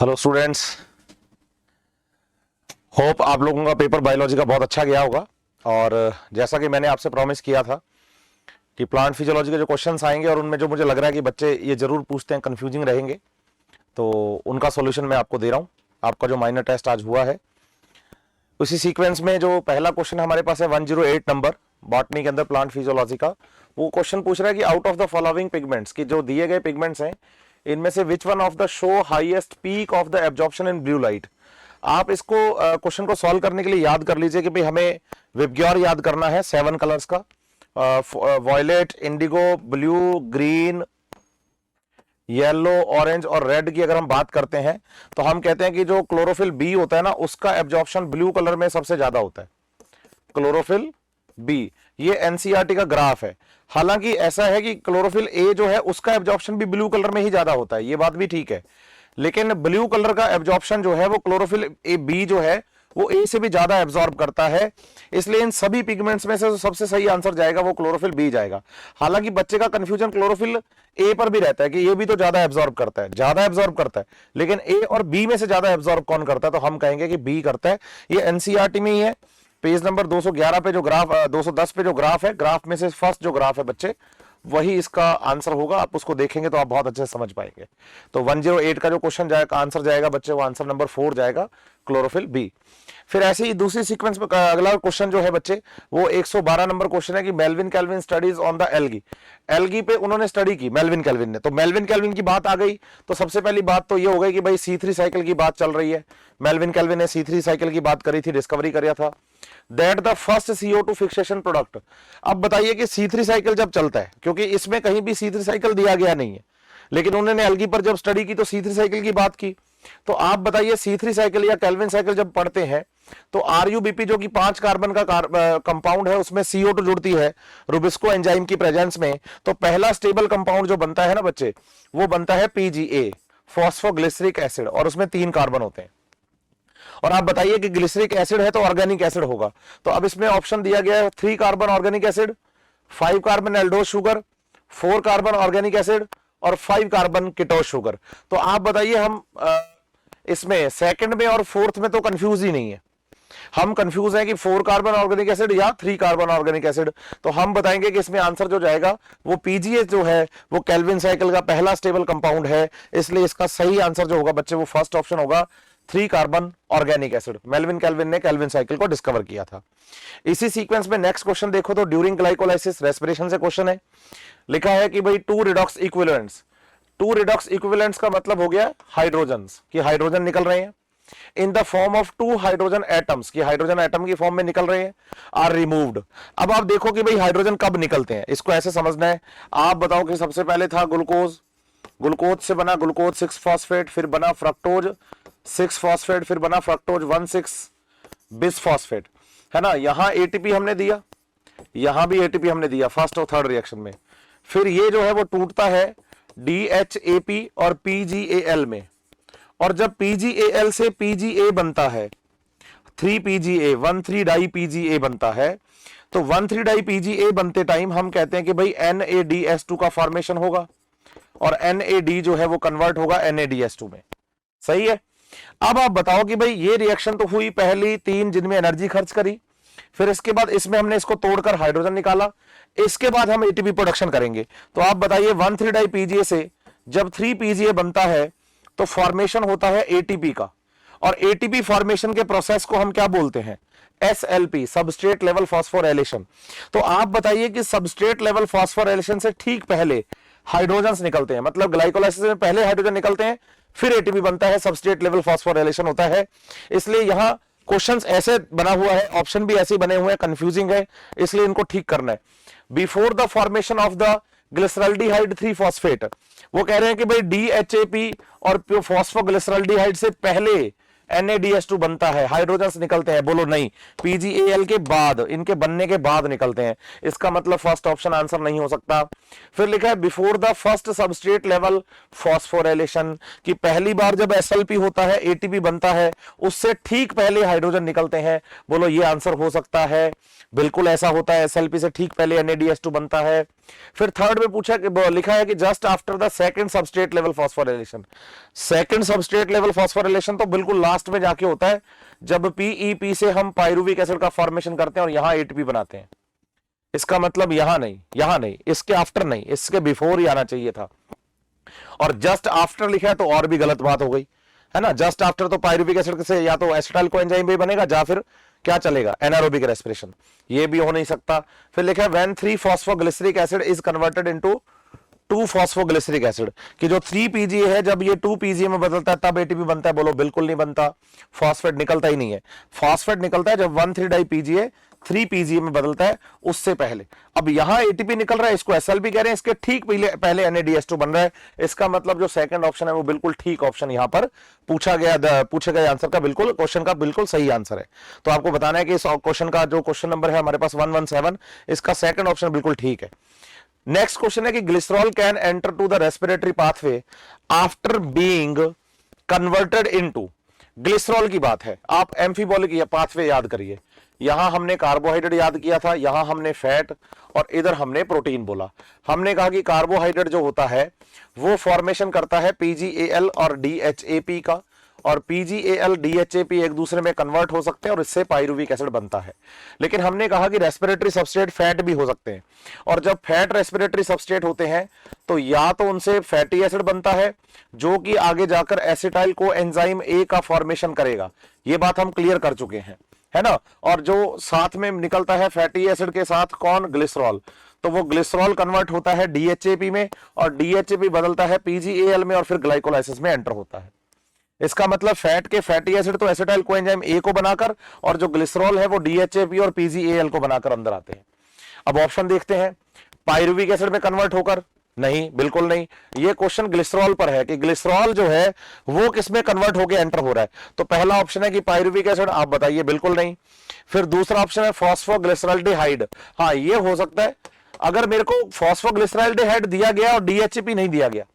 Hello students, hope आप लोगों का पेपर बायोलॉजी का बहुत अच्छा गया होगा। और जैसा कि मैंने आपसे प्रॉमिस किया था कि प्लांट फिजियोलॉजी के जो क्वेश्चंस आएंगे और उनमें जो मुझे लग रहा है कि बच्चे ये जरूर पूछते हैं, कंफ्यूजिंग रहेंगे, तो उनका सॉल्यूशन मैं आपको दे रहा हूं। आपका जो माइनर टेस्ट आज हुआ है उसी सीक्वेंस में जो पहला क्वेश्चन हमारे पास है 108 नंबर बॉटनी के अंदर प्लांट फिजियोलॉजी का, वो क्वेश्चन पूछ रहा है कि out of the following pigments की जो दिए गए पिगमेंट्स हैं इनमें से which one of the show highest peak of the absorption in blue light. आप इसको क्वेश्चन को सॉल्व करने के लिए याद कर लीजिए कि भाई हमें विबग्योर याद करना है 7 कलर्स का, violet, indigo, blue, green, yellow, orange और रेड की अगर हम बात करते हैं तो हम कहते हैं कि जो क्लोरोफिल बी होता है ना, उसका एब्जॉर्प्शन ब्लू कलर में सबसे ज्यादा होता है। क्लोरोफिल बी, ये एनसीईआरटी का ग्राफ है। हालांकि ऐसा है कि क्लोरोफिल ए जो है उसका एब्जॉर्प्शन भी ब्लू कलर में ही ज्यादा होता है, ये बात भी ठीक है, लेकिन ब्लू कलर का एब्जॉर्प्शन जो है वो क्लोरोफिल ए बी जो है वो ए से भी ज्यादा एब्जॉर्ब करता है। इसलिए इन सभी पिगमेंट्स में से जो सबसे सही आंसर जाएगा वो क्लोरोफिल बी जाएगा। हालांकि बच्चे का कंफ्यूजन क्लोरोफिल ए पर भी रहता है कि ये भी तो ज्यादा एब्जॉर्ब करता है, लेकिन ए और बी में से ज्यादा एब्जॉर्ब कौन करता है, तो हम कहेंगे कि बी करता है। ये एनसीईआरटी में ही है, पेज नंबर 211 पे जो ग्राफ 210 पे जो ग्राफ है, ग्राफ में से फर्स्ट जो ग्राफ है बच्चे वही इसका आंसर होगा। आप उसको देखेंगे तो आप बहुत अच्छे से समझ पाएंगे। तो 108 का जो क्वेश्चन जाएगा, आंसर जाएगा बच्चे, वो आंसर नंबर 4 जाएगा, क्लोरोफिल बी। फिर ऐसे ही दूसरी सीक्वेंस में अगला क्वेश्चन जो है बच्चे वो 112 नंबर क्वेश्चन है कि Melvin Calvin studies on the algae. Algae पे उन्होंने स्टडी की मेल्विन कैल्विन ने, तो मेल्विन कैल्विन की बात आ गई तो सबसे पहली बात तो ये हो गई कि भाई C3 साइकिल की बात चल रही है। मेल्विन कैल्विन ने C3 साइकिल की बात करी थी, डिस्कवरी किया था, that the first CO2 fixation product. अब बताइए कि C3 साइकिल जब चलता है, क्योंकि इसमें कहीं भी C3 साइकिल दिया गया नहीं है, लेकिन उन्होंने एल्गी पर जब स्टडी की तो C3 साइकिल की बात की। तो आप बताइए C3 साइकिल या कैल्विन साइकिल जब पढ़ते हैं तो RuBP जो कि 5 कार्बन का कंपाउंड है उसमें CO2 जुड़ती है रुबिस्को एंजाइम की प्रेजेंस में, तो पहला स्टेबल कंपाउंड जो बनता है ना बच्चे वो बनता है PGA, फॉस्फोग्लिसरिक एसिड, और उसमें 3 कार्बन होते हैं। और आप बताइए कि ग्लिसरिक एसिड है तो ऑर्गेनिक एसिड होगा, तो अब इसमें ऑप्शन दिया गया है 3 carbon organic acid, 5 carbon aldose sugar, 4 carbon organic acid और 5 कार्बन कीटोज शुगर। तो आप बताइए हम इसमें सेकंड में और फोर्थ में तो कंफ्यूज ही नहीं है, हम कंफ्यूज हैं कि 4 कार्बन ऑर्गेनिक एसिड या 3 कार्बन ऑर्गेनिक एसिड। तो हम बताएंगे कि इसमें आंसर जो जाएगा वो PGA जो है वो कैल्विन साइकिल का पहला स्टेबल कंपाउंड है, इसलिए इसका सही आंसर जो होगा बच्चे वो फर्स्ट ऑप्शन होगा, 3 carbon organic acid. Melvin Calvin ने कैल्विन साइकिल को डिस्कवर किया था। इसी सीक्वेंस में नेक्स्ट क्वेश्चन देखो तो ड्यूरिंग ग्लाइकोलाइसिस रेस्पिरेशन से क्वेश्चन है, लिखा है कि भाई 2 रिडॉक्स इक्विवेलेंट्स। 2 रिडॉक्स इक्विवेलेंट्स का मतलब हो गया हाइड्रोजन, कि हाइड्रोजन निकल रहे हैं in the form of 2 hydrogen atoms, की हाइड्रोजन एटम की फॉर्म में निकल रहे हैं, आर रिमूव्ड। अब आप देखो कि भाई हाइड्रोजन कब निकलते हैं, इसको ऐसे समझना है। आप बताओ कि सबसे पहले था ग्लूकोज, ग्लूकोज से बना ग्लूकोज 6 फॉस्फेट, फिर बना फ्रक्टोज 6 फॉस्फेट, फिर बना फ्रक्टोज 1,6 बिस फॉस्फेट, है ना। यहां ATP हमने दिया, यहां भी ATP हमने दिया फर्स्ट और थर्ड रिएक्शन में। फिर ये जो है वो टूटता है DHAP और PGAL में, और जब PGAL से PGA बनता है 3PGA 1,3-डाई-PGA बनता है, तो 1,3-डाई-PGA बनते टाइम हम कहते हैं कि भाई NADS2 का फॉर्मेशन होगा और NAD जो है वो कन्वर्ट होगा NADS2 में, सही है। अब आप बताओ कि भाई ये रिएक्शन तो हुई पहली 3 जिनमें एनर्जी खर्च करी, फिर इसके बाद इसमें हमने इसको तोड़कर हाइड्रोजन निकाला, इसके बाद हम ATP प्रोडक्शन करेंगे। तो आप बताइए 1,3-डाई-PGA से जब 3PGA बनता है तो फॉर्मेशन होता है ATP का, और ATP फॉर्मेशन के प्रोसेस को हम क्या बोलते हैं, SLP, सबस्ट्रेट लेवल फॉस्फोराइलेशन। तो आप बताइए कि सबस्ट्रेट लेवल फॉस्फोराइलेशन से ठीक पहले हाइड्रोजन्स निकलते हैं, मतलब ग्लाइकोलाइसिस में पहले हाइड्रोजन निकलते हैं फिर ATP बनता है, सबस्ट्रेट लेवल फॉस्फोराइलेशन होता है। इसलिए यहां क्वेश्चंस ऐसे बना हुआ है, ऑप्शन भी ऐसे बने हुए हैं, कंफ्यूजिंग है, इसलिए इनको ठीक करना है। Before the formation of the glyceraldehyde 3 phosphate, वो कह रहे हैं कि भाई DHAP और फॉस्फोग्लिसरल्डिहाइड से पहले NADS2 बनता है, हाइड्रोजन्स निकलते हैं, बोलो नहीं, PGAL के बाद, इनके बनने के बाद निकलते हैं, इसका मतलब फर्स्ट ऑप्शन आंसर नहीं हो सकता। फिर लिखा है before the first substrate level phosphorylation, कि पहली बार जब SLP होता है ATP बनता है उससे ठीक पहले हाइड्रोजन निकलते हैं, बोलो ये आंसर हो सकता है, बिल्कुल ऐसा होता है, SLP से ठीक पहले NADS2 बनता है। फिर थर्ड में पूछा कि लिखा है कि just after the second substrate level phosphorylation. Second substrate level phosphorylation तो बिल्कुल लास्ट में जाके होता है, जब पीईपी से हम पायरुविक एसिड का फॉर्मेशन करते हैं और यहां एटीपी बनाते हैं। इसका मतलब यहां नहीं, इसके आफ्टर नहीं, इसके बिफोर ही आना चाहिए था। और जस्ट आफ्टर लिखा है तो और भी गलत बात हो गई, है ना। जस्ट आफ्टर तो पायरुविक एसिड से या तो एसिटाइल कोएंजाइम भी बनेगा, या फिर क्या चलेगा, एनारोबिक रेस्पिरेशन, ये भी हो नहीं सकता। फिर लिखा है when three phosphoglyceric acid is converted into two phosphoglyceric acid, कि जो 3 PGA है जब ये 2 PGA में बदलता है तब एटीपी बनता है। बोलो बिल्कुल नहीं बनता, फॉस्फेट निकलता ही नहीं है। फॉस्फेट निकलता है जब 1,3-डाई-PGA 3 PGA में बदलता है, उससे पहले। अब यहां एटीपी निकल रहा है, इसको SLP कह रहे हैं, इसके ठीक पहले NADH2 बन रहा है। इसका मतलब जो सेकंड ऑप्शन है वो बिल्कुल ठीक ऑप्शन यहां पर पूछे गए आंसर का बिल्कुल, क्वेश्चन का बिल्कुल सही आंसर है। तो आपको बताना है कि इस क्वेश्चन का जो क्वेश्चन नंबर है हमारे पास 117, इसका सेकंड ऑप्शन बिल्कुल ठीक है। नेक्स्ट क्वेश्चन है कि glycerol can enter to the respiratory pathway after being converted into. Glycerol की बात है, आप एम्फीबॉलिक पाथवे याद करिए। यहां हमने कार्बोहाइड्रेट याद किया था, यहां हमने फैट, और इधर हमने प्रोटीन बोला। हमने कहा कि कार्बोहाइड्रेट जो होता है वो फॉर्मेशन करता है PGAL और DHAP का, और PGAL DHAP एक दूसरे में कन्वर्ट हो सकते हैं और इससे पायरुविक एसिड बनता है। लेकिन हमने कहा कि रेस्पिरेटरी सबस्ट्रेट फैट भी हो सकते हैं, और जब फैट रेस्पिरेटरी सबस्ट्रेट होते हैं तो या तो उनसे फैटी एसिड बनता है जो कि आगे जाकर एसिटाइल को एंजाइम A का फॉर्मेशन करेगा, ये बात हम क्लियर कर चुके हैं, है ना। और जो साथ में निकलता है फैटी एसिड के साथ कौन, ग्लिसरॉल, तो वो ग्लिसरॉल कन्वर्ट होता है DHAP में, और DHAP बदलता है PGAL में और फिर ग्लाइकोलाइसिस में एंटर होता है। इसका मतलब फैट के फैटी एसिड तो एसिटाइल कोएंजाइम A को बनाकर, और जो ग्लिसरॉल है वो DHAP और PGAL को बनाकर अंदर आते हैं। अब ऑप्शन देखते हैं, पायरुविक एसिड में कन्वर्ट होकर, नहीं, बिल्कुल नहीं। ये क्वेश्चन ग्लिसरॉल पर है कि ग्लिसरॉल जो है वो किसमें कन्वर्ट होकर एंटर हो रहा है। तो पहला ऑप्शन है कि पायरुविक एसिड, आप बताइए, बिल्कुल नहीं। फिर दूसरा ऑप्शन है फॉस्फोग्लिसरॉल्डिहाइड, हाँ ये हो सकता है। अगर मेरे को फॉस्फोग्लिसरॉल्डिहाइड दिया गया और DHAP नहीं दिया गया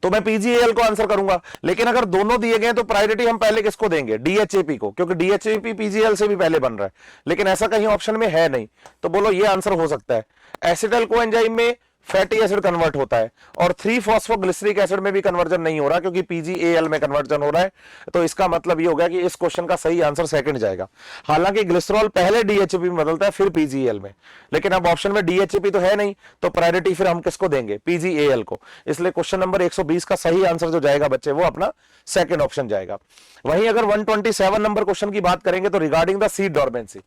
तो मैं PGAL को आंसर करूंगा, लेकिन अगर दोनों दिए गए तो प्रायोरिटी हम पहले किसको देंगे, DHAP को, क्योंकि DHAP PGAL से भी पहले बन रहा है। लेकिन ऐसा कहीं ऑप्शन में है नहीं, तो बोलो ये आंसर हो सकता है। एसिटाइल कोएंजाइम में फैटी एसिड कन्वर्ट होता है, और 3-फॉस्फोग्लिसरिक एसिड में भी कन्वर्जन नहीं हो रहा क्योंकि PGAL में कन्वर्जन हो रहा है। तो इसका मतलब ये हो गया कि इस क्वेश्चन का सही आंसर सेकंड जाएगा। हालांकि ग्लिसरॉल पहले DHAP में बदलता है फिर PGAL में, लेकिन अब ऑप्शन में DHAP तो है नहीं, तो प्रायोरिटी फिर हम किसको देंगे, PGAL को। इसलिए क्वेश्चन नंबर 120 का सही आंसर जो जाएगा बच्चे, वो अपना सेकंड ऑप्शन जाएगा। वहीं अगर 127 नंबर क्वेश्चन की बात करेंगे तो regarding the seed dormancy,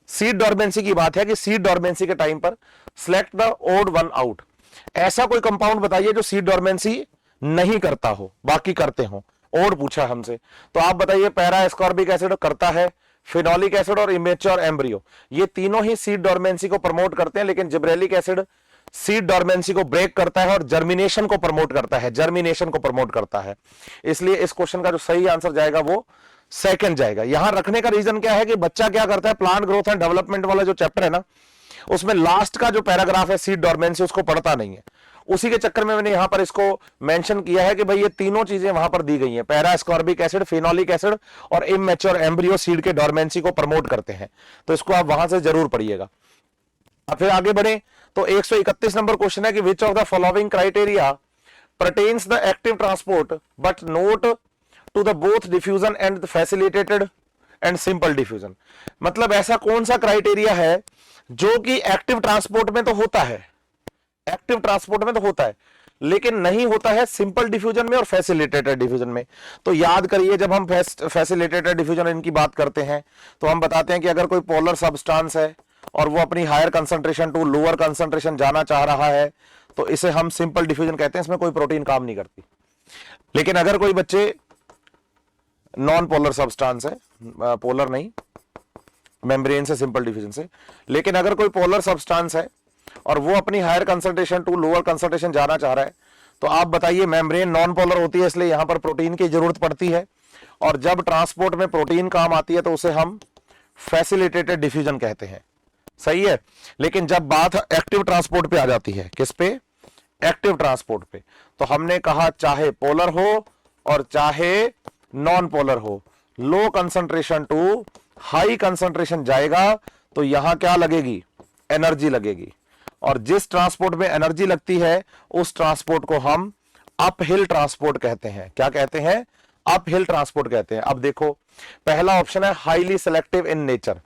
seed dormancy की बात है कि सीड डॉर्मेंसी के टाइम पर select the odd one out. ऐसा कोई कंपाउंड बताइए जो सीड डॉर्मेंसी नहीं करता हो, बाकी करते हो। ओड पूछा हमसे, तो आप बताइए। पैरा एस्कॉर्बिक एसिड करता है, फिनोलिक एसिड और इमेच्योर एम्ब्रियो, ये तीनों ही सीड डॉर्मेंसी को प्रमोट करते हैं, लेकिन जिब्रेलिक एसिड सीड डॉर्मेंसी को ब्रेक करता है और जर्मिनेशन को प्रमोट करता है, जर्मिनेशन को प्रमोट करता है। इसलिए इस क्वेश्चन का जो सही आंसर जाएगा वो सेकंड जाएगा। यहां रखने का रीजन क्या है कि बच्चा क्या करता है, प्लांट ग्रोथ एंड डेवलपमेंट वाला जो चैप्टर है ना, उसमें लास्ट का जो पैराग्राफ है सीड डॉर्मेंसी, उसको पढ़ता नहीं है। उसी के चक्कर में मैंने यहां पर इसको मेंशन किया है कि भाई ये तीनों चीजें वहां पर दी गई हैं, para ascorbic acid, phenolic acid और इमैच्योर एम्ब्रियो सीड के डॉर्मेंसी को प्रमोट करते हैं। तो इसको आप वहां से जरूर पढ़िएगा। अब फिर आगे बढ़े तो 131 नंबर क्वेश्चन है कि which of the following criteria pertains the active transport but not to the both diffusion and the facilitated and simple diffusion। मतलब ऐसा कौन सा क्राइटेरिया है जो कि एक्टिव ट्रांसपोर्ट में तो होता है, एक्टिव ट्रांसपोर्ट में तो होता है, लेकिन नहीं होता है सिंपल डिफ्यूजन में और फैसिलिटेटेड डिफ्यूजन में। तो याद करिए, जब हम फैसिलिटेटेड डिफ्यूजन इनकी बात करते हैं तो हम बताते हैं कि अगर कोई पोलर सब्सटेंस है और वो अपनी higher concentration to lower concentration जाना चाह रहा है तो इसे हम सिंपल डिफ्यूजन कहते हैं, इसमें कोई प्रोटीन काम नहीं करती। लेकिन अगर कोई बच्चे नॉन पोलर सब्सटेंस है, पोलर नहीं, मेम्ब्रेन से सिंपल डिफ्यूजन से, लेकिन अगर कोई पोलर सब्सटेंस है और वो अपनी higher concentration to lower concentration जाना चाह रहा है तो आप बताइए, मेम्ब्रेन नॉन पोलर होती है इसलिए यहां पर प्रोटीन की जरूरत पड़ती है, और जब ट्रांसपोर्ट में प्रोटीन काम आती है तो उसे हम फैसिलिटेटेड डिफ्यूजन कहते हैं। सही है। लेकिन जब बात एक्टिव ट्रांसपोर्ट पे आ जाती है, किस पे, एक्टिव ट्रांसपोर्ट पे, तो हमने कहा चाहे पोलर हो और चाहे नॉन पोलर हो, low concentration to high concentration जाएगा तो यहां क्या लगेगी, एनर्जी लगेगी। और जिस ट्रांसपोर्ट में एनर्जी लगती है उस ट्रांसपोर्ट को हम अपहिल ट्रांसपोर्ट कहते हैं। क्या कहते हैं? अपहिल ट्रांसपोर्ट कहते हैं। अब देखो, पहला ऑप्शन है हाईली सिलेक्टिव इन नेचर।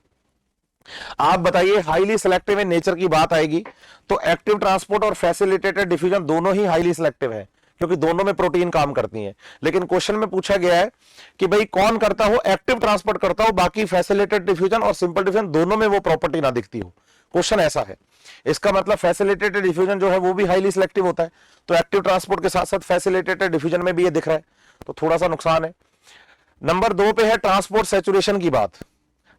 आप बताइए, हाईली सिलेक्टिव इन नेचर की बात आएगी तो एक्टिव ट्रांसपोर्ट और फैसिलिटेटेड डिफ्यूजन दोनों ही हाईली सिलेक्टिव है, क्योंकि दोनों में प्रोटीन काम करती हैं। लेकिन क्वेश्चन में पूछा गया है कि भाई कौन करता हो, एक्टिव ट्रांसपोर्ट करता हो, बाकी फैसिलिटेटेड डिफ्यूजन और सिंपल डिफ्यूजन दोनों में वो प्रॉपर्टी ना दिखती हो। क्वेश्चन ऐसा है। इसका मतलब फैसिलिटेटेड डिफ्यूजन जो है वो भी हाईली सिलेक्टिव होता है, तो एक्टिव ट्रांसपोर्ट के साथ साथ फैसिलिटेटेड डिफ्यूजन में भी ये दिख रहा है, तो थोड़ा सा नुकसान है। नंबर 2 पे है ट्रांसपोर्ट सैचुरेशन की बात।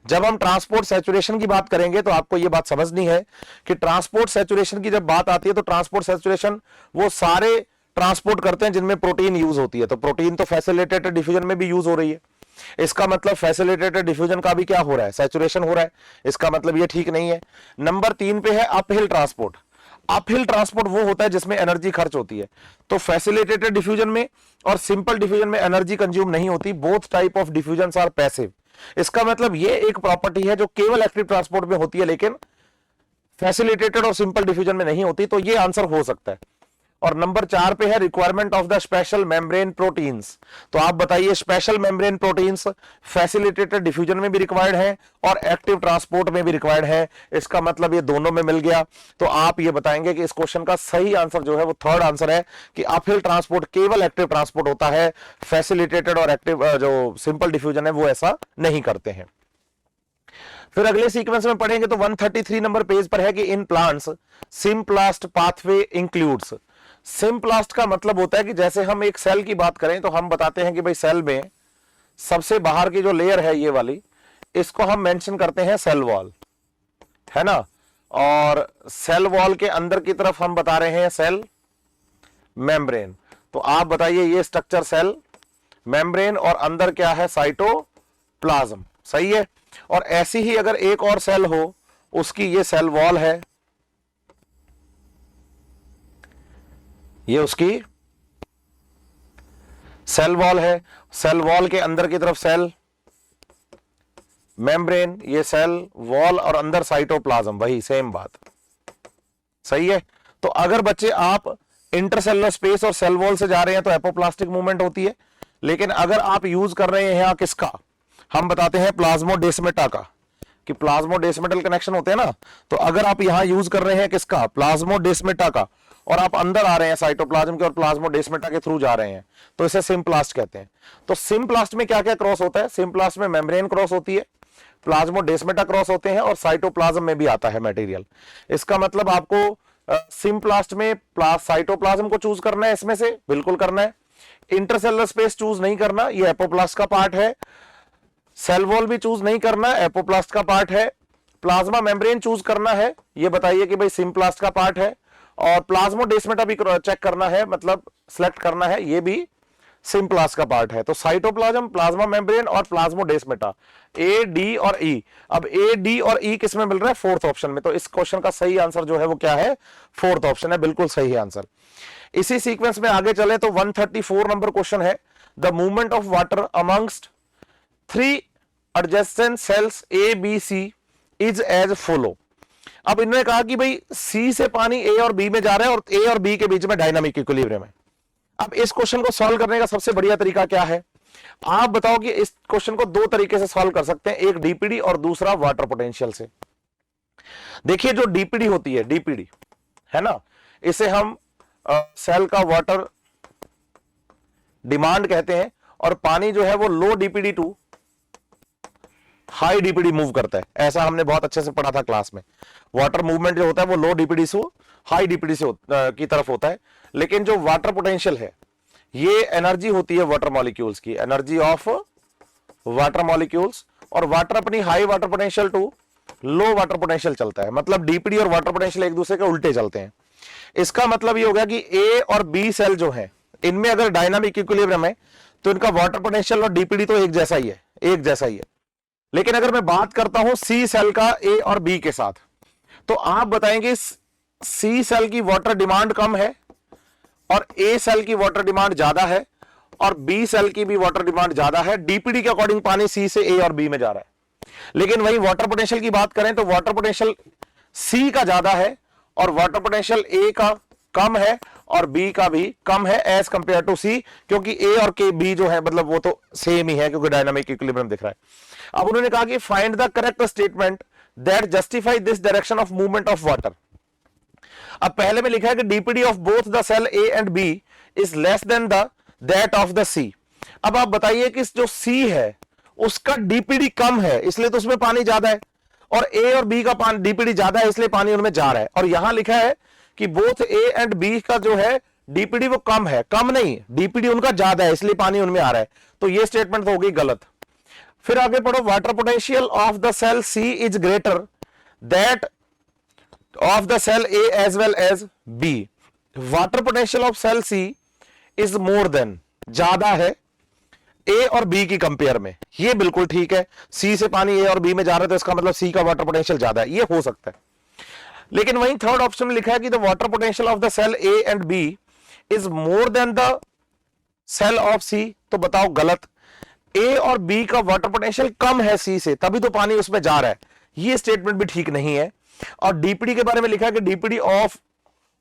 जब हम ट्रांसपोर्ट सैचुरेशन की बात करेंगे तो आपको यह बात समझनी है कि ट्रांसपोर्ट सैचुरेशन की जब बात आती है तो ट्रांसपोर्ट सैचुरेशन वो सारे ट्रांसपोर्ट करते हैं जिनमें प्रोटीन यूज होती है, तो प्रोटीन तो फैसिलिटेटेड डिफ्यूजन में भी यूज हो रही है। इसका मतलब फैसिलिटेटेड डिफ्यूजन का भी क्या हो रहा है? सैचुरेशन हो रहा है। इसका मतलब ये ठीक नहीं है। नंबर 3 पे है अपहिल ट्रांसपोर्ट। अपहिल ट्रांसपोर्ट वो होता है जिसमें एनर्जी खर्च होती है, तो फैसिलिटेटेड डिफ्यूजन में और सिंपल डिफ्यूजन में एनर्जी कंज्यूम नहीं होती। Both type of diffusion are passive. इसका मतलब ये एक प्रॉपर्टी है जो केवल एक्टिव ट्रांसपोर्ट में होती है लेकिन फैसिलिटेटेड और सिंपल डिफ्यूजन में नहीं होती, तो ये आंसर हो सकता है। और नंबर 4 पे है requirement of the special membrane proteins. तो आप बताइए, special membrane proteins facilitated diffusion में भी रिक्वायर्ड है और एक्टिव ट्रांसपोर्ट में भी रिक्वायर्ड है। इसका मतलब ये दोनों में मिल गया। तो आप ये बताएंगे कि इस क्वेश्चन का सही आंसर जो है वो थर्ड आंसर है कि अपहिल ट्रांसपोर्ट केवल एक्टिव ट्रांसपोर्ट होता है, फैसिलिटेटेड और एक्टिव जो सिंपल डिफ्यूजन है वो ऐसा नहीं करते हैं। फिर अगले सीक्वेंस में पढ़ेंगे तो 133 नंबर पेज पर है कि in plants symplast pathway includes. Symplast का मतलब होता है कि जैसे हम एक सेल की बात करें तो हम बताते हैं कि भाई सेल में सबसे बाहर की जो लेयर है ये वाली, इसको हम मेंशन करते हैं सेल वॉल, है ना। और सेल वॉल के अंदर की तरफ हम बता रहे हैं सेल मेम्ब्रेन। तो आप बताइए, ये स्ट्रक्चर सेल मेम्ब्रेन और अंदर क्या है? साइटोप्लाज्म। सही है। और ऐसी ही अगर एक और सेल हो, उसकी ये सेल वॉल है, ये उसकी सेल वॉल है। सेल वॉल के अंदर की तरफ सेल मेम्ब्रेन, ये सेल वॉल और अंदर साइटोप्लाज्म, वही सेम बात। सही है। तो अगर बच्चे आप इंटरसेलुलर स्पेस और सेल वॉल से जा रहे हैं तो एपोप्लास्टिक मूवमेंट होती है, लेकिन अगर आप यूज कर रहे हैं यहां किसका? हम बताते हैं प्लाज्मोडेस्माटा का, कि प्लाज्मोडेस्मेटल कनेक्शन होते हैं ना। तो अगर आप यहां यूज कर रहे हैं किसका? प्लाज्मोडेस्माटा का, और आप अंदर आ रहे हैं साइटोप्लाज्म के और प्लाज्मोडेस्माटा के थ्रू जा रहे हैं, तो इसे सिम्प्लास्ट कहते हैं। तो सिम्प्लास्ट में क्या क्या क्रॉस होता है? सिम्प्लास्ट में मेम्ब्रेन क्रॉस होती है, प्लाज्मोडेस्माटा क्रॉस होते हैं और साइटोप्लाज्म में भी आता है मटेरियल। इसका मतलब आपको सिम्प्लास्ट में साइटोप्लाज्म को चूज करना है, इसमें से बिल्कुल करना है। इंटरसेलुलर स्पेस चूज नहीं करना, ये एपोप्लास्ट का पार्ट है। सेल वॉल भी चूज नहीं करना, एपोप्लास्ट का पार्ट है। प्लाज्मा मेम्ब्रेन चूज करना है, ये बताइए कि भाई सिम्प्लास्ट का पार्ट है। और प्लाज्मोडेस्माटा भी चेक करना है, मतलब सिलेक्ट करना है, ये भी सिम्प्लास्ट का पार्ट है। तो साइटोप्लाज्म, प्लाज्मा मेम्ब्रेन और प्लाज्मोडेस्माटा, ए, डी और ई। अब ए, डी और ई किस में मिल रहा है? फोर्थ ऑप्शन में। तो इस क्वेश्चन का सही आंसर जो है वो क्या है? फोर्थ ऑप्शन है, बिल्कुल सही आंसर। इसी सीक्वेंस में आगे चले तो 134 नंबर क्वेश्चन है, the movement of water amongst 3 adjacent cells A, B, C is as follow. अब इन्होंने कहा कि भाई सी से पानी ए और बी में जा रहा है और ए और बी के बीच में डायनामिक इक्विलिब्रियम है। अब इस क्वेश्चन को सॉल्व करने का सबसे बढ़िया तरीका क्या है? आप बताओ कि इस क्वेश्चन को दो तरीके से सॉल्व कर सकते हैं, एक डीपीडी और दूसरा वाटर पोटेंशियल से। देखिए, जो डीपीडी होती है, डीपीडी है ना, इसे हम सेल का वाटर डिमांड कहते हैं, और पानी जो है वो low DPD to high DPD move करता है। ऐसा हमने बहुत अच्छे से पढ़ा था क्लास में। वाटर मूवमेंट जो होता है वो लो डीपीडी से हाई डीपीडी से की तरफ होता है। लेकिन जो वाटर पोटेंशियल है, ये एनर्जी होती है वाटर मॉलिक्यूल्स की, एनर्जी ऑफ वाटर मॉलिक्यूल्स, और वाटर अपनी high water potential to low water potential चलता है। मतलब डीपीडी और वाटर पोटेंशियल एक दूसरे के उल्टे चलते हैं। इसका मतलब ये हो गया कि ए और बी सेल जो है, इनमें अगर डायनामिक इक्विलिब्रियम है तो इनका वाटर पोटेंशियल और डीपीडी तो एक जैसा ही है, एक जैसा ही है। लेकिन अगर मैं बात करता हूं सी सेल का ए और बी के साथ, तो आप बताएंगे सी सेल की वाटर डिमांड कम है और ए सेल की वाटर डिमांड ज्यादा है, और बी सेल की भी वाटर डिमांड ज्यादा है। डीपीडी के अकॉर्डिंग पानी सी से ए और बी में जा रहा है। लेकिन वही वाटर पोटेंशियल की बात करें तो वाटर पोटेंशियल सी का ज्यादा है और वाटर पोटेंशियल ए का कम है और बी का भी कम है एज कंपेयर टू सी, क्योंकि ए और के बी जो है मतलब वो तो सेम ही है क्योंकि डायनामिक इक्विलिब्रियम दिख रहा है। अब उन्होंने कहा कि find the correct statement that justify this direction of movement of water. अब पहले में लिखा है कि DPD of both the cell A and B is less than the that of the C. अब आप बताइए कि जो सी है उसका डीपीडी कम है इसलिए तो उसमें पानी ज्यादा है, और ए और बी का पानी डीपीडी ज्यादा है इसलिए पानी उनमें जा रहा है, और यहां लिखा है कि बोथ ए एंड बी का जो है डीपीडी वो कम है, कम नहीं डीपीडी उनका ज्यादा है इसलिए पानी उनमें आ रहा है, तो ये स्टेटमेंट तो होगी गलत। फिर आगे पढ़ो, water potential of the cell C is greater that of the cell A as well as B. Water potential of cell C is more than, ज्यादा है ए और बी की कंपेयर में, ये बिल्कुल ठीक है। सी से पानी ए और बी में जा रहा है तो इसका मतलब सी का वाटर पोटेंशियल ज्यादा है, ये हो सकता है। लेकिन वहीं थर्ड ऑप्शन में लिखा है कि the water potential of the cell A and B is more than the cell of C, तो बताओ गलत। ए और बी का वाटर पोटेंशियल कम है सी से तभी तो पानी उसमें जा रहा है, ये स्टेटमेंट भी ठीक नहीं है। और डीपीडी के बारे में लिखा है कि DPD of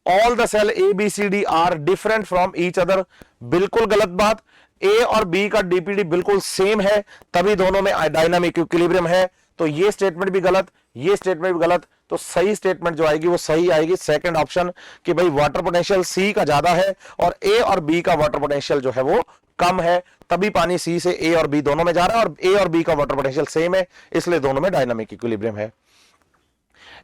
all the cell A B C D are different from each other, बिल्कुल गलत बात। ए और बी का डीपीडी बिल्कुल सेम है तभी दोनों में डायनामिक इक्विलिब्रियम है, तो ये स्टेटमेंट भी गलत, ये स्टेटमेंट भी गलत। तो सही स्टेटमेंट जो आएगी वो सही आएगी सेकंड ऑप्शन, कि भाई वाटर पोटेंशियल सी का ज्यादा है और ए और बी का वाटर पोटेंशियल जो है वो कम है, तभी पानी सी से ए और बी दोनों में जा रहा है, और ए और बी का वाटर पोटेंशियल सेम है इसलिए दोनों में डायनामिक इक्विलिब्रियम है।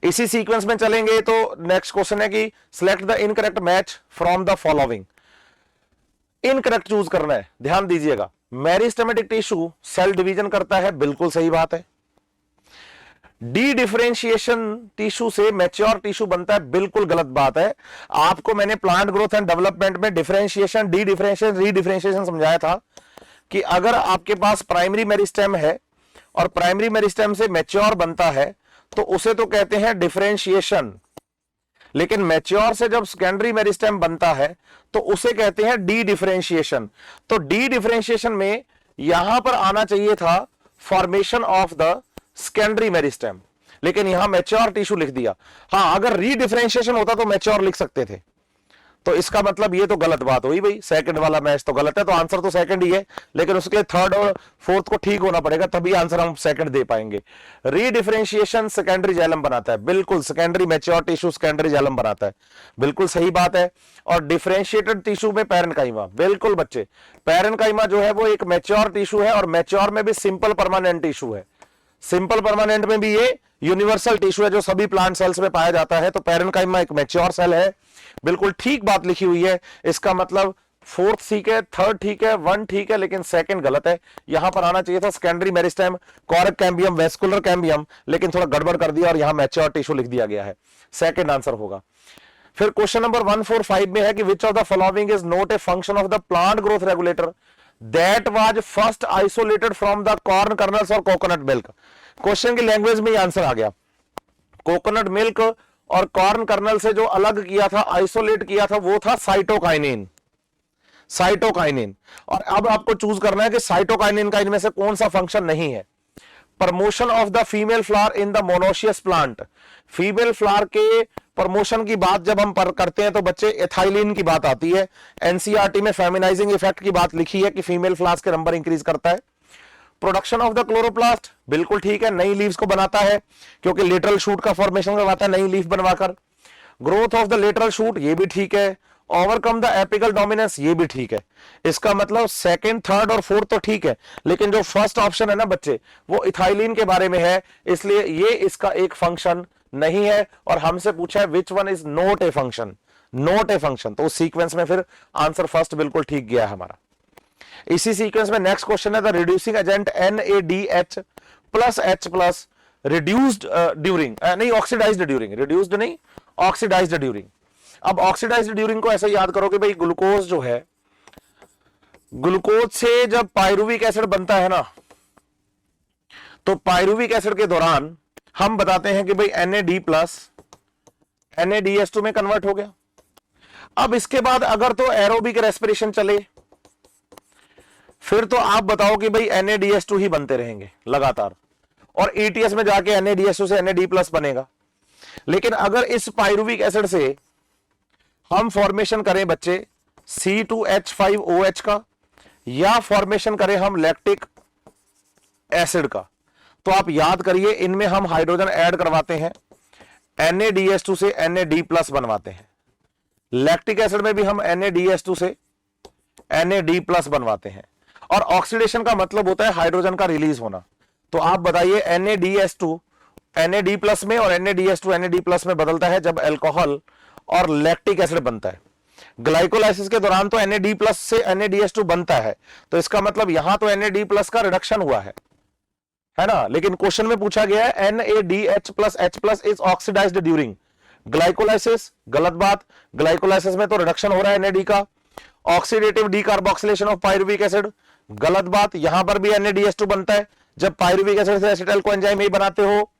इसी सीक्वेंस में चलेंगे तो नेक्स्ट क्वेश्चन है कि select the incorrect match from the following. Incorrect choose करना है, ध्यान दीजिएगा। मेरिस्टेमेटिक टिश्यू सेल डिवीजन करता है, बिल्कुल सही बात है। डी डिफरेंशिएशन टिश्यू से मैच्योर टिश्यू बनता है, बिल्कुल गलत बात है। आपको मैंने प्लांट ग्रोथ एंड डेवलपमेंट में डिफरेंशिएशन, डी डिफरेंशिएशन, री डिफरेंशिएशन समझाया था कि अगर आपके पास प्राइमरी मेरिस्टेम है और प्राइमरी मेरिस्टेम से मैच्योर बनता है तो उसे तो कहते हैं डिफरेंशिएशन, लेकिन मैच्योर से जब सेकेंडरी मेरिस्टेम बनता है तो उसे कहते हैं डी डिफरेंशिएशन। तो डी डिफरेंशिएशन में यहां पर आना चाहिए था formation of the secondary meristem, लेकिन यहां मैच्योर टिश्यू लिख दिया। हां, अगर री डिफरेंशिएशन होता तो मैच्योर लिख सकते थे, तो इसका मतलब ये तो गलत बात हुई भाई, सेकंड वाला मैच तो गलत है, तो आंसर तो सेकंड ही है, लेकिन उसके लिए थर्ड और फोर्थ को ठीक होना पड़ेगा तभी आंसर हम सेकंड दे पाएंगे। री डिफरेंशिएशन सेकेंडरी जाइलम बनाता है, बिल्कुल secondary mature tissue secondary xylem बनाता है, बिल्कुल सही बात है। और डिफरेंशिएटेड टिश्यू में पैरेन्काइमा, बिल्कुल बच्चे, पैरेन्काइमा जो है वो एक मैच्योर टिश्यू है और मैच्योर में भी सिंपल परमानेंट टिश्यू है। सिंपल परमानेंट में भी ये यूनिवर्सल टिश्यू है जो सभी प्लांट सेल्स में पाया जाता है, तो पैरेन्काइमा एक मैच्योर सेल है, बिल्कुल ठीक बात लिखी हुई है। इसका मतलब फोर्थ ठीक है, थर्ड ठीक है, वन ठीक है, लेकिन सेकंड गलत है। यहां पर आना चाहिए था secondary meristem, cork cambium, vascular cambium, लेकिन थोड़ा गड़बड़ कर दिया और यहां मैच्योर टिश्यू लिख दिया गया है, सेकंड आंसर होगा। फिर क्वेश्चन नंबर 145 में है कि which of the following is not a function of the plant growth regulator that was first isolated from the corn colonel's और कोकोनट मिल्क। क्वेश्चन की लैंग्वेज में ही आंसर आ गया। कोकोनट मिल्क और कॉर्न कर्नल से जो अलग किया था, आइसोलेट किया था, वो था साइटोकाइनिन, साइटोकाइनिन। और अब आपको चूज करना है कि साइटोकाइनिन का इनमें से कौन सा फंक्शन नहीं है। Promotion of the female flower in the monoecious plant, female flower के प्रमोशन की बात जब हम करते हैं तो बच्चे एथाइलिन की बात आती है। एनसीईआरटी में फेमिनाइजिंग इफेक्ट की बात लिखी है कि फीमेल फ्लावर्स के नंबर इंक्रीज करता है। प्रोडक्शन ऑफ द क्लोरोप्लास्ट, बिल्कुल ठीक है, नई लीव्स को बनाता है क्योंकि लेटरल शूट का फॉर्मेशन करवाता है नई लीफ बनवाकर। Growth of the lateral shoot, ये भी ठीक है। ओवरकम द एपिकल डोमिनेंस, ये भी ठीक है। इसका मतलब सेकंड, थर्ड और फोर्थ तो ठीक है, लेकिन जो फर्स्ट ऑप्शन है ना बच्चे, वो इथाइलिन के बारे में है, इसलिए ये इसका एक फंक्शन नहीं है। और हमसे पूछा है which one is not a function, not a function, तो उस सीक्वेंस में फिर आंसर फर्स्ट बिल्कुल ठीक गया है हमारा। इसी सीक्वेंस में नेक्स्ट क्वेश्चन है the reducing agent NaDH plus H plus reduced during, नहीं ऑक्सीडाइज्ड ड्यूरिंग, रिड्यूस्ड नहीं ऑक्सीडाइज्ड ड्यूरिंग। अब ऑक्सीडाइज्ड ड्यूरिंग को ऐसे याद करो कि भाई ग्लूकोज जो है, ग्लूकोज से जब पायरुविक एसिड बनता है ना, तो पायरुविक एसिड के दौरान हम बताते हैं कि भाई NaD प्लस NaDH2 में कन्वर्ट हो गया। अब इसके बाद अगर तो एरोबिक रेस्पिरेशन चले, फिर तो आप बताओ कि भाई NaDH2 ही बनते रहेंगे लगातार, और ETS में जाके NaDH2 से NaD प्लस बनेगा। लेकिन अगर इस पायरुविक एसिड से हम फॉर्मेशन करें बच्चे C2H5OH का, या फॉर्मेशन करें हम लैक्टिक एसिड का, तो आप याद करिए इनमें हम हाइड्रोजन ऐड करवाते हैं, NaDH2 से NAD+ बनवाते हैं। लैक्टिक एसिड में भी हम NaDH2 से NAD+ बनवाते हैं, और ऑक्सीडेशन का मतलब होता है हाइड्रोजन का रिलीज होना। तो आप बताइए NaDH2 NAD+ में और NaDH2 NAD+ में बदलता है जब अल्कोहल और लैक्टिक एसिड बनता है। ग्लाइकोलाइसिस के दौरान तो NAD+ से NaDH2 बनता है, तो इसका मतलब यहां तो NAD+ का रिडक्शन हुआ है ना। लेकिन क्वेश्चन में पूछा गया है NaDH+H+ is oxidised during glycolysis, गलत बात। ग्लाइकोलाइसिस में तो रिडक्शन हो रहा है NAD का। Oxidative decarboxylation of pyruvic acid, गलत बात। यहां पर भी NaDH2 बनता है जब पायरुविक एसिड से एसिटाइल कोएंजाइम ए बनाते हो।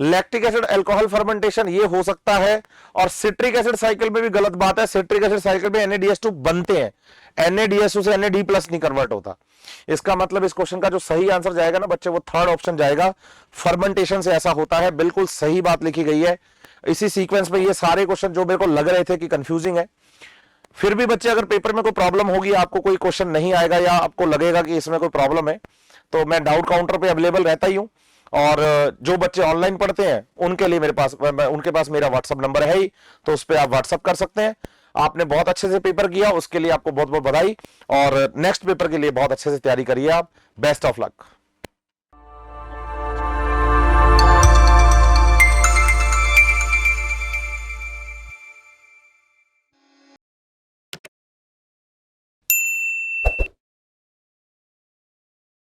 लैक्टिक एसिड अल्कोहल फर्मेंटेशन ये हो सकता है, और सिट्रिक एसिड साइकिल में भी गलत बात है। सिट्रिक एसिड साइकिल में NaDH2 बनते हैं, NaDH2 से NAD+ नहीं कन्वर्ट होता। इसका मतलब इस क्वेश्चन का जो सही आंसर जाएगा ना बच्चे, वो थर्ड ऑप्शन जाएगा, फर्मेंटेशन से ऐसा होता है। बिल्कुल सही बात लिखी गई है। इसी सीक्वेंस में ये सारे क्वेश्चन जो मेरे को लग रहे थे कि कंफ्यूजिंग है, फिर भी बच्चे अगर पेपर में कोई प्रॉब्लम होगी, आपको कोई क्वेश्चन नहीं आएगा या आपको लगेगा कि इसमें कोई प्रॉब्लम है, तो मैं डाउट काउंटर पे अवेलेबल रहता ही हूं। और जो बच्चे ऑनलाइन पढ़ते हैं उनके लिए उनके पास मेरा व्हाट्सएप नंबर है ही, तो उस पर आप व्हाट्सएप कर सकते हैं। आपने बहुत अच्छे से पेपर किया, उसके लिए आपको बहुत बहुत बधाई, और नेक्स्ट पेपर के लिए बहुत अच्छे से तैयारी करिए आप। Best of luck.